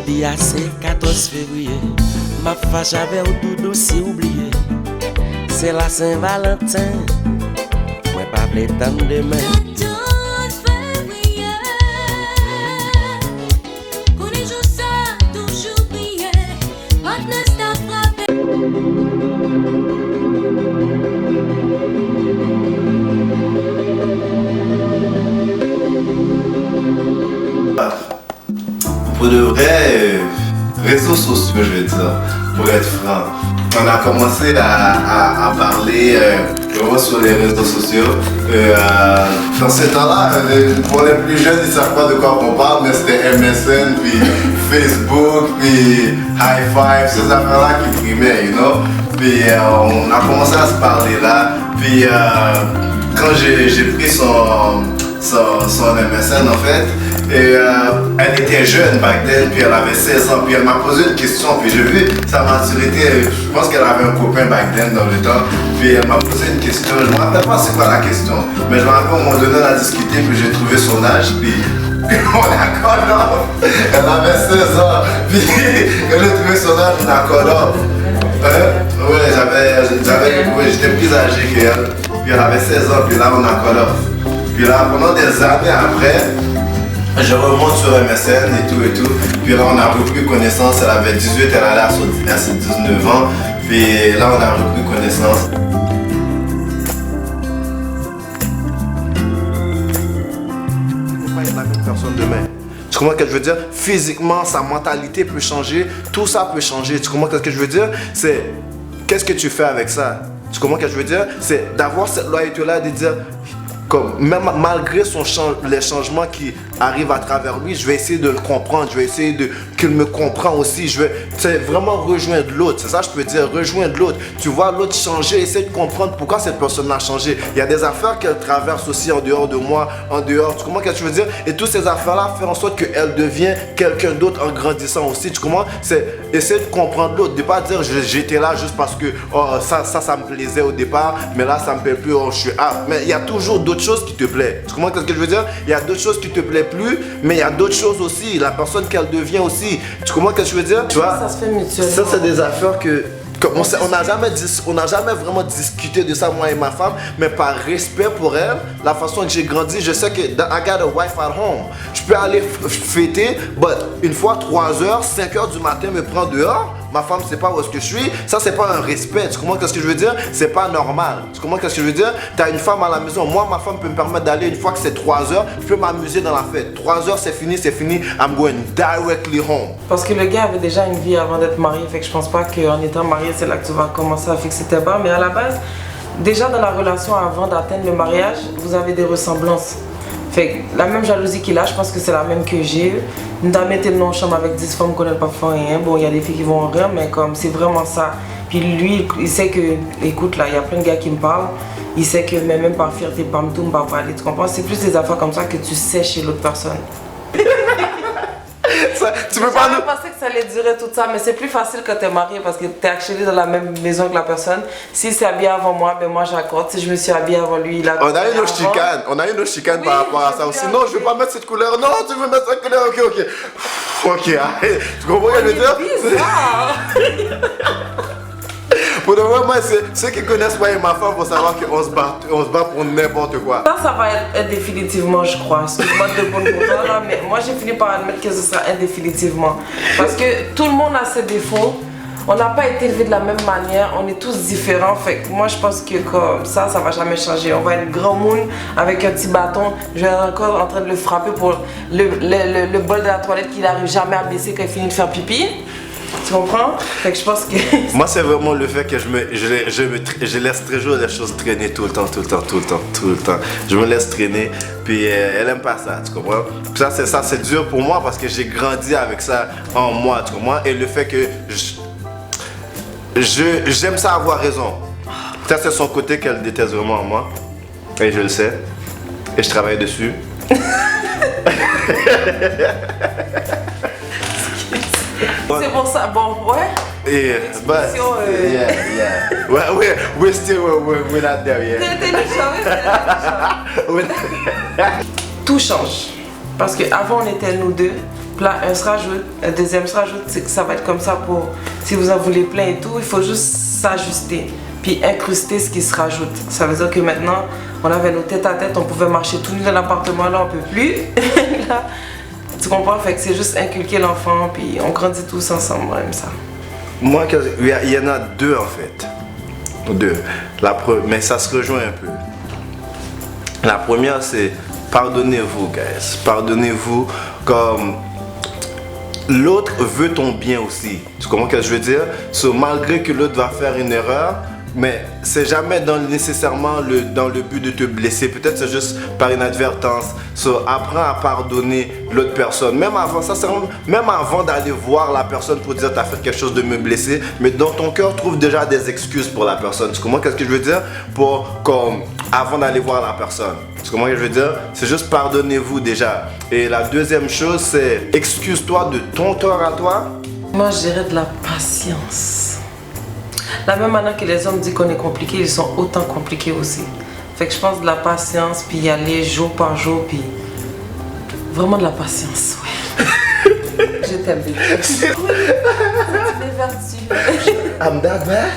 Jodi a c'est 14 février. Ma fâche avec ou tout si oublié. C'est la Saint-Valentin. Moi pas plus temps demain. Pour de vrai, réseaux sociaux, je vais dire, pour être franc. On a commencé à parler vraiment sur les réseaux sociaux. Dans ce temps-là, pour les plus jeunes, ils ne savent pas de quoi on parle, mais c'était MSN, puis Facebook, puis High Five, ces affaires-là qui primaient, you know. Puis on a commencé à se parler là. Puis quand j'ai pris son MSN en fait, et elle était jeune back then, puis elle avait 16 ans, puis elle m'a posé une question, puis j'ai vu sa maturité, je pense qu'elle avait un copain back then dans le temps, puis elle m'a posé une question, je me rappelle pas c'est quoi la question, mais je me rappelle au moment donné on a discuté, puis j'ai trouvé son âge, puis on a call off, elle avait 16 ans, puis quand j'ai trouvé son âge, on a call off. Ouais, j'étais plus âgé qu'elle, puis elle avait 16 ans, puis là on a call off. Puis là, pendant des années après, je remonte sur MSN et tout. Puis là, on a repris connaissance. Elle avait 18, elle allait à ses 19 ans. Puis là, on a repris connaissance. C'est pas la même personne demain. Tu comprends ce que je veux dire? Physiquement, sa mentalité peut changer. Tout ça peut changer. Tu comprends ce que je veux dire? C'est qu'est-ce que tu fais avec ça? Tu comprends ce que je veux dire? C'est d'avoir cette loyauté-là, de dire... Comme, même malgré les changements qui arrivent à travers lui, je vais essayer de le comprendre, je vais essayer qu'il me comprend aussi, je vais vraiment rejoindre l'autre, c'est ça je peux dire, rejoindre l'autre. Tu vois l'autre changer, essayer de comprendre pourquoi cette personne a changé. Il y a des affaires qu'elle traverse aussi en dehors de moi, en dehors, tu comprends ce que je veux dire? Et toutes ces affaires-là font en sorte qu'elle devient quelqu'un d'autre en grandissant aussi, tu comprends? C'est essayer de comprendre l'autre, de ne pas dire j'étais là juste parce que oh, ça me plaisait au départ, mais là ça me plaît plus, oh, je suis out. Mais il y a toujours d'autres choses qui te plaît. Tu comprends ce que je veux dire? Il y a d'autres choses qui te plaît plus, mais il y a d'autres choses aussi. La personne qu'elle devient aussi. Tu comprends ce que je veux dire? Tu vois? Ça se fait mutuellement. Ça, c'est des affaires que on n'a jamais vraiment discuté de ça, moi et ma femme, mais par respect pour elle, la façon que j'ai grandi, je sais que I got a wife at home. Je peux aller fêter, but une fois 3h, 5h du matin me prend dehors, ma femme sait pas où est-ce que je suis, ça c'est pas un respect, tu comprends ce que je veux dire? C'est pas normal, tu comprends ce que je veux dire? T'as une femme à la maison, moi ma femme peut me permettre d'aller une fois que c'est 3h, je peux m'amuser dans la fête. 3h c'est fini, I'm going directly home. Parce que le gars avait déjà une vie avant d'être marié, fait que je pense pas qu'en étant marié, c'est là que tu vas commencer à fixer tes barres. Mais à la base, déjà dans la relation avant d'atteindre le mariage, vous avez des ressemblances. Fait que la même jalousie qu'il a, je pense que c'est la même que j'ai. Nous avons été en chambre avec 10 femmes qu'on n'a pas fait rien. Bon, il y a des filles qui vont en rire, mais comme c'est vraiment ça. Puis lui, il sait que, écoute là, il y a plein de gars qui me parlent. Il sait que même par fierté, pas me tout, pas parler, tu comprends? C'est plus des affaires comme ça que tu sais chez l'autre personne. Tu peux pas nous... pensé que ça allait durer tout ça, mais c'est plus facile quand t'es marié parce que t'es actually dans la même maison que la personne. S'il s'est habillé avant moi, ben moi j'accorde. Si je me suis habillé avant lui, il a... On a eu nos chicanes par rapport à ça aussi. Non, je veux pas mettre cette couleur. Non, tu veux mettre cette couleur. Ok. Ok, arrête. Tu comprends ce que je veux dire? Pour de vrai, moi, ceux qui connaissent moi et ma femme vont savoir qu'on se bat pour n'importe quoi. Ça va être définitivement, je crois. Excuse-moi de bonne pour toi là, mais moi j'ai fini par admettre que ce sera indéfinitivement. Parce que tout le monde a ses défauts. On n'a pas été élevés de la même manière, on est tous différents. Fait que moi je pense que comme ça va jamais changer. On va être grand monde avec un petit bâton. Je vais être encore en train de le frapper pour le bol de la toilette qu'il n'arrive jamais à baisser quand il finit de faire pipi. Tu comprends? Fait que je pense que... Moi c'est vraiment le fait que je laisse toujours les choses traîner tout le temps. Je me laisse traîner, puis elle aime pas ça, tu comprends? Puis ça c'est dur pour moi parce que j'ai grandi avec ça en moi, tu comprends? Et le fait que j'aime ça avoir raison. Ça c'est son côté qu'elle déteste vraiment en moi. Et je le sais. Et je travaille dessus. C'est pour ça, bon, ouais. Yeah, but yeah. Well, we're not there yet. Tout change. Parce qu'avant on était nous deux, plat, un se rajoute, un deuxième se rajoute. C'est que ça va être comme ça pour, si vous en voulez plein et tout, il faut juste s'ajuster. Puis incruster ce qui se rajoute. Ça veut dire que maintenant, on avait nos têtes à tête, on pouvait marcher tout nu dans l'appartement, là on peut plus. Là, tu comprends? Fait que c'est juste inculquer l'enfant, puis on grandit tous ensemble, on aime ça. Moi, il y en a deux en fait. Deux. Mais ça se rejoint un peu. La première, c'est pardonnez-vous, guys. Pardonnez-vous comme l'autre veut ton bien aussi. Tu comprends ce que je veux dire? Malgré que l'autre va faire une erreur, mais c'est jamais nécessairement dans le but de te blesser. Peut-être c'est juste par inadvertance. Apprends à pardonner l'autre personne. Même avant d'aller voir la personne pour dire t'as fait quelque chose de me blesser, mais dans ton cœur, trouve déjà des excuses pour la personne. Tu comprends ce que je veux dire? Avant d'aller voir la personne. Tu comprends ce que je veux dire? C'est juste pardonnez-vous déjà. Et la deuxième chose, c'est excuse-toi de ton tort à toi. Moi, je dirais de la patience. La même manière que les hommes disent qu'on est compliqué, ils sont autant compliqués aussi. Fait que je pense de la patience, puis y aller jour par jour, puis vraiment de la patience, ouais. Je t'aime, bébé. Oui, c'est des vertus. I'm that bad?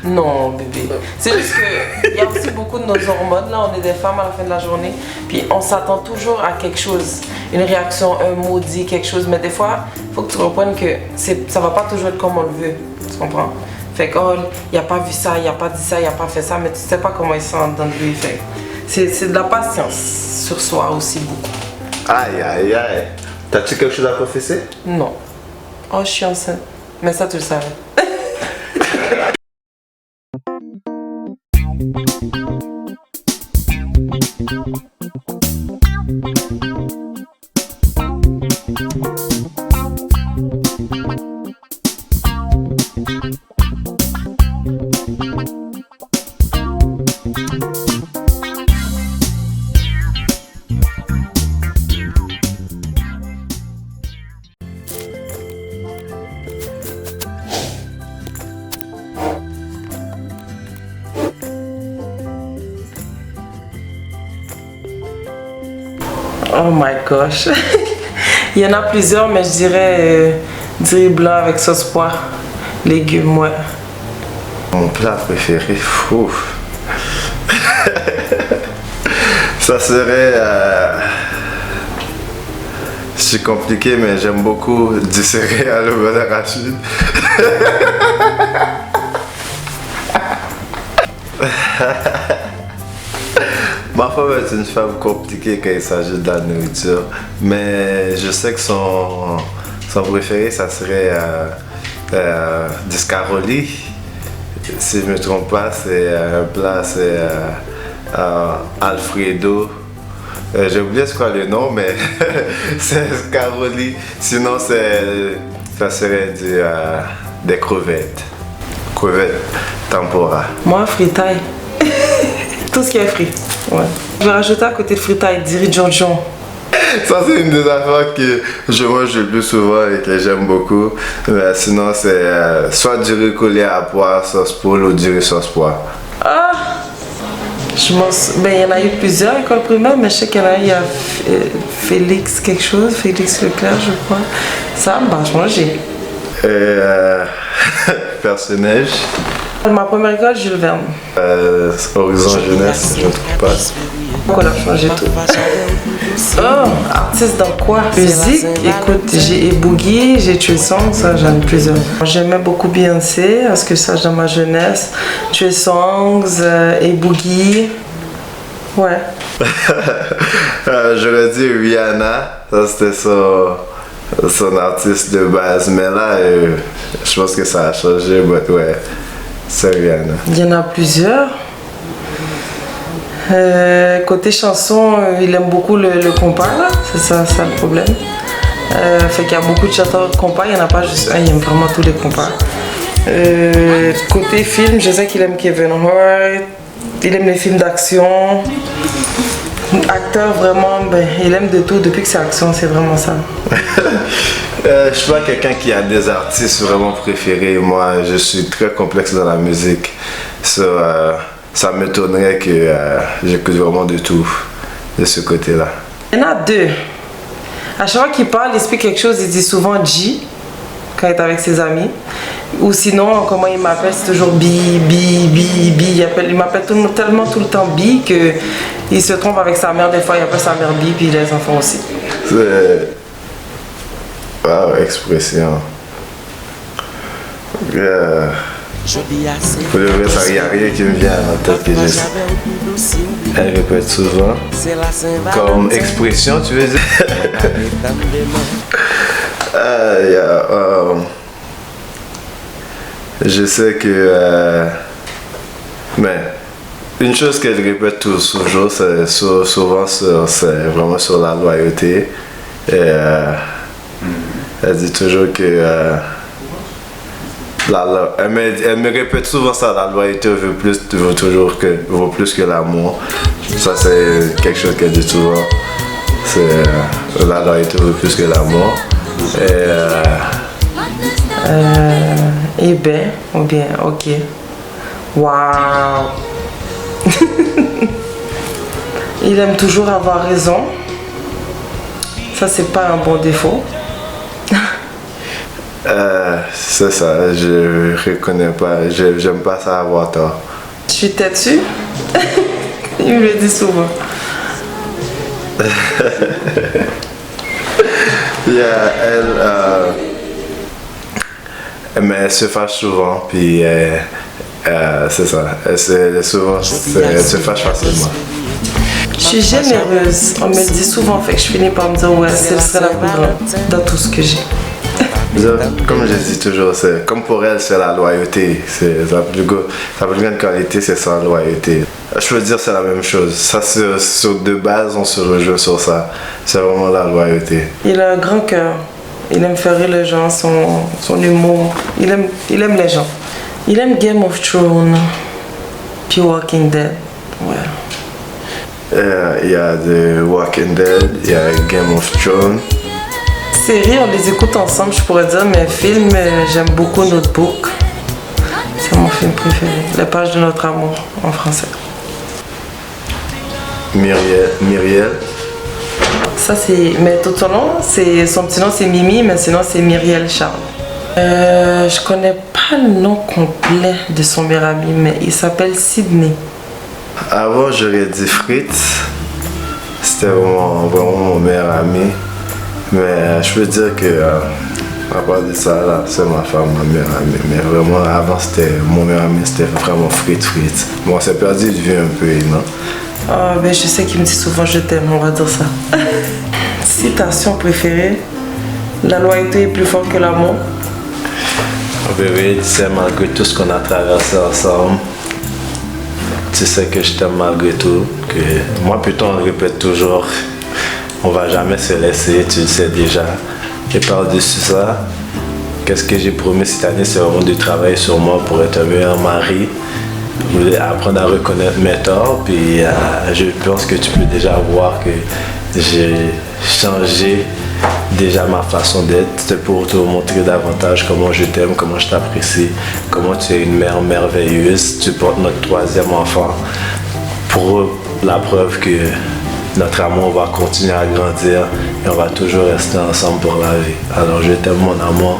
Non, bébé. C'est juste qu'il y a aussi beaucoup de nos hormones. Là, on est des femmes à la fin de la journée. Puis on s'attend toujours à quelque chose. Une réaction, un mot dit, quelque chose. Mais des fois, il faut que tu comprennes que ça va pas toujours être comme on le veut. Tu comprends? Fait que, oh, il a pas vu ça, il a pas dit ça, il a pas fait ça. Mais tu sais pas comment il sent dans le lui. Fait c'est de la patience sur soi aussi beaucoup. Aïe, aïe, aïe. T'as-tu quelque chose à confesser? Non. Oh, je suis enceinte. Mais ça, tu le savais. Oh my gosh. Il y en a plusieurs, mais je dirais du riz blanc avec sauce poire. Légumes, ouais. Mon plat préféré, fou. Ça serait... C'est compliqué, mais j'aime beaucoup du céréal au beurre d'arachide. Ma femme est une femme compliquée quand il s'agit de la nourriture, mais je sais que son préféré, ça serait du scaroli. Si je ne me trompe pas, c'est un plat, c'est Alfredo. J'ai oublié ce quoi le nom, mais c'est scaroli. Sinon, ça serait des crevettes. Crevettes tempura. Moi, fritaille. Tout ce qui est frit. Ouais. Je vais rajouter à côté de fritaille du riz de jonjon. Ça, c'est une des affaires que je mange le plus souvent et que j'aime beaucoup. Mais sinon, c'est soit du riz collé à poire, sauce poule ou du riz sauce poire. Ah! Ben, il y en a eu plusieurs écoles primaires, mais je sais qu'il y en a eu à Félix quelque chose, Félix Leclerc, je crois. Ça, bah, je mangeais. Personnage. Ma première école, Jules Verne. Horizon Jeunesse, je ne trouve pas. On a changé tout. Oh, artiste dans quoi? Musique, écoute, j'ai Boogie, j'ai Trey Songz, ça j'en ai plusieurs. J'aimais beaucoup Beyoncé, parce que ça dans ma jeunesse. Trey Songz et Boogie. Ouais. J'aurais dit Rihanna, ça c'était son artiste de base, mais là, je pense que ça a changé, mais ouais, c'est Rihanna. Il y en a plusieurs. Côté chanson, il aime beaucoup le compas, là. C'est ça le problème. Fait qu'il y a beaucoup de chanteurs de compas, il n'y en a pas juste un, il aime vraiment tous les compas. Côté film, je sais qu'il aime Kevin Hart, il aime les films d'action. Acteur, vraiment, ben, il aime de tout, depuis que c'est action, c'est vraiment ça. Je suis pas quelqu'un qui a des artistes vraiment préférés. Moi, je suis très complexe dans la musique. Ça m'étonnerait que j'écoute vraiment de tout de ce côté-là. Il y en a deux. À chaque fois qu'il parle, il explique quelque chose, il dit souvent G quand il est avec ses amis. Ou sinon, comment il m'appelle, c'est toujours B. Il m'appelle tellement tout le temps B qu'il se trompe avec sa mère. Des fois, il appelle sa mère B, puis les enfants aussi. C'est... Wow, expression. Pour le reste, il n'y a rien qui me vient à la tête que elle répète souvent. Comme expression, tu veux dire? Je sais que... mais une chose qu'elle répète toujours, c'est souvent c'est vraiment sur la loyauté. Et elle dit toujours que... elle me répète souvent ça, la loyauté vaut plus que l'amour. Ça c'est quelque chose qu'elle dit souvent. C'est la loyauté vaut plus que l'amour. Eh ben, ou bien, ok. Waouh. Il aime toujours avoir raison. Ça c'est pas un bon défaut. C'est ça, je reconnais pas, j'aime pas ça avoir tort. Je suis têtue. Il me le dit souvent. Mais elle se fâche souvent, puis c'est ça, elle se fâche facilement. Je suis généreuse, on me le dit souvent, fait que je finis par me dire ouais, c'est la plus grande dans tout ce que j'ai. Comme je dis toujours, comme pour elle, c'est la loyauté. La plus grande qualité, c'est sa loyauté. Je veux dire, c'est la même chose. Ça, de base, on se rejoint sur ça. C'est vraiment la loyauté. Il a un grand cœur. Il aime faire rire les gens, son humour. Il aime les gens. Il aime Game of Thrones, puis Walking Dead. Ouais. Il y a The Walking Dead, il y a Game of Thrones. Séries, on les écoute ensemble, je pourrais dire, mais film, j'aime beaucoup Notebook. C'est mon film préféré. Les pages de notre amour, en français. Myriel. Ça, c'est... Mais tout son nom, son petit nom, c'est Mimi, mais sinon, c'est Myriel Charles. Je connais pas le nom complet de son meilleur ami, mais il s'appelle Sydney. Avant, j'aurais dit Fritz. C'était vraiment mon meilleur ami. Mais je peux dire que, à part de ça, là, c'est ma femme, ma meilleure amie. Mais vraiment, avant, mon meilleur ami, c'était vraiment Fritz. Bon, on s'est perdu de vue un peu, non? Ah, ben, je sais qu'il me dit souvent je t'aime, on va dire ça. Citation préférée. La loyauté est plus forte que l'amour. Bébé, tu sais, malgré tout ce qu'on a traversé ensemble, tu sais que je t'aime malgré tout. Que moi, plutôt, on répète toujours. On va jamais se laisser, tu le sais déjà. Et par-dessus ça, qu'est-ce que j'ai promis cette année, c'est vraiment de travailler sur moi pour être un meilleur mari, apprendre à reconnaître mes torts. Puis je pense que tu peux déjà voir que j'ai changé déjà ma façon d'être. C'est pour te montrer davantage comment je t'aime, comment je t'apprécie, comment tu es une mère merveilleuse. Tu portes notre 3e enfant pour la preuve que notre amour va continuer à grandir et on va toujours rester ensemble pour la vie. Alors je t'aime mon amour,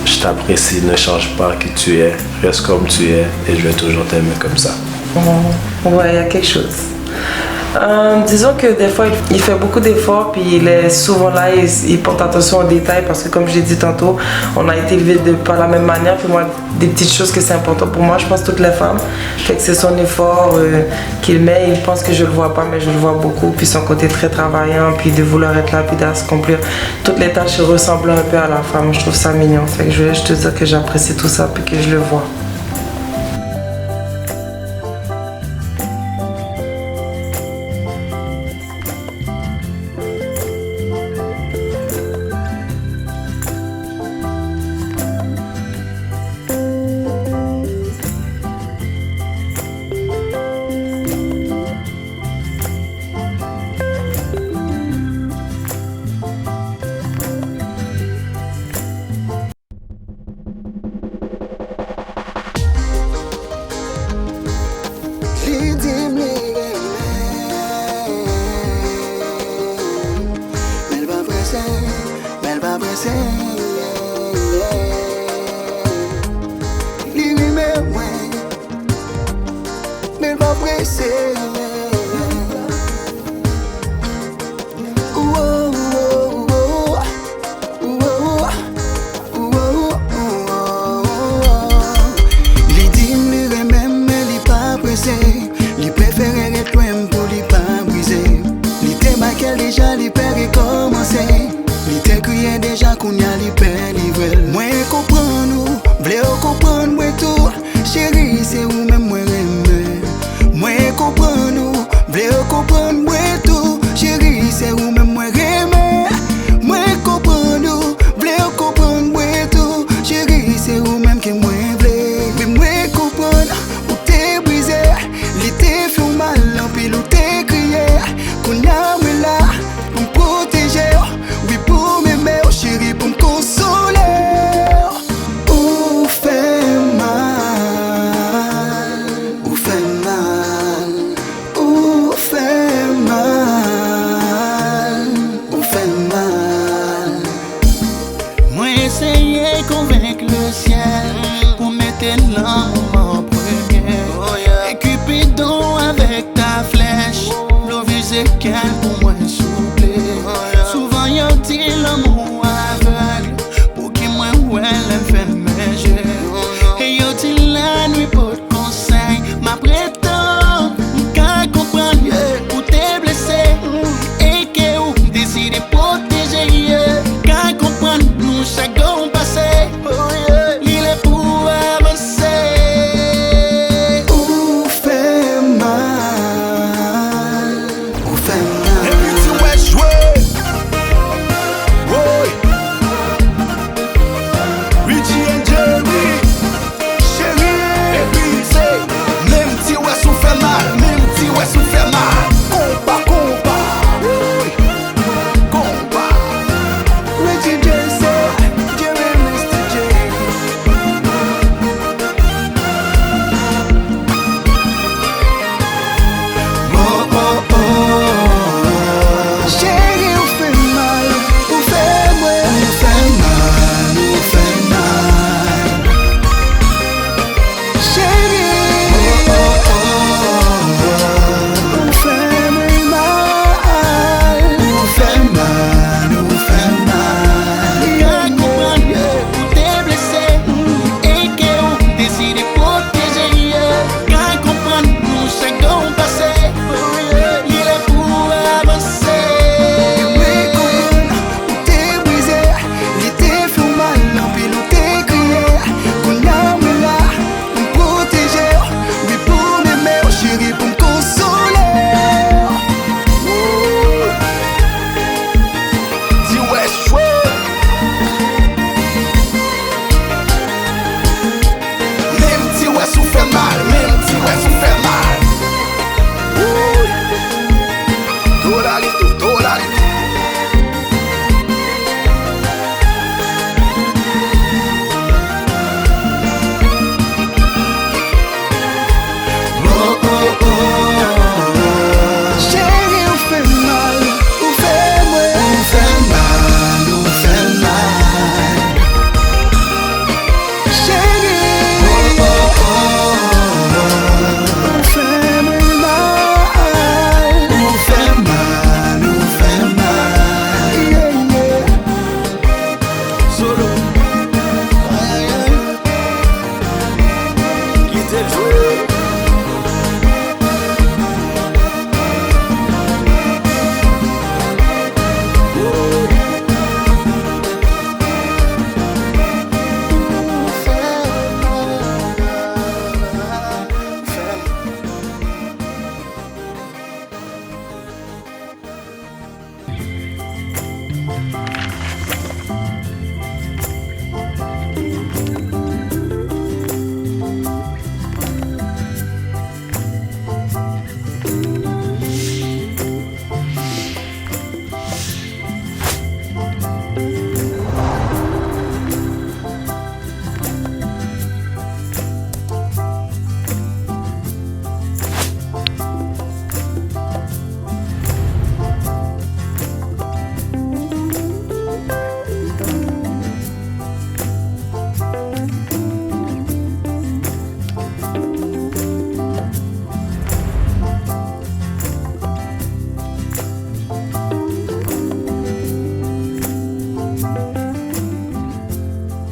je t'apprécie, ne change pas qui tu es, reste comme tu es et je vais toujours t'aimer comme ça. Ouais, il y a quelque chose. Disons que des fois il fait beaucoup d'efforts puis il est souvent là, il porte attention aux détails parce que comme je l'ai dit tantôt, on a été élevés de pas la même manière. Puis moi, des petites choses que c'est important pour moi, je pense toutes les femmes. Fait que c'est son effort qu'il met, il pense que je le vois pas mais je le vois beaucoup. Puis son côté très travaillant, puis de vouloir être là, puis d'accomplir toutes les tâches ressemblant un peu à la femme. Je trouve ça mignon. Fait que je voulais juste te dire que j'apprécie tout ça puis que je le vois. comprendre nous, vle comprendre moi tout. Chérie, c'est où même moi aimer. Moi comprendre nous, vle comprendre moi tout. Chérie, c'est où même moi aimer. Moi comprendre nous, vle comprendre moi tout. Chérie, c'est où même que moi vle. Mais moi comprendre où t'es brisé, l'été fait mal en pile où t'es crié. Qu'on a moi là pour me protéger, oui pour m'aimer, chérie pour me consoler. Ou fait mal, ou fait mal, ou fait mal, ou fait mal. Moi essayer convaincre le ciel pour mettre l'amour en premier. Et Cupidon avec ta flèche, le visé qu'elle pour moi souple. Souvent y'a dit l'amour aveugle pour qui moi ouais elle fait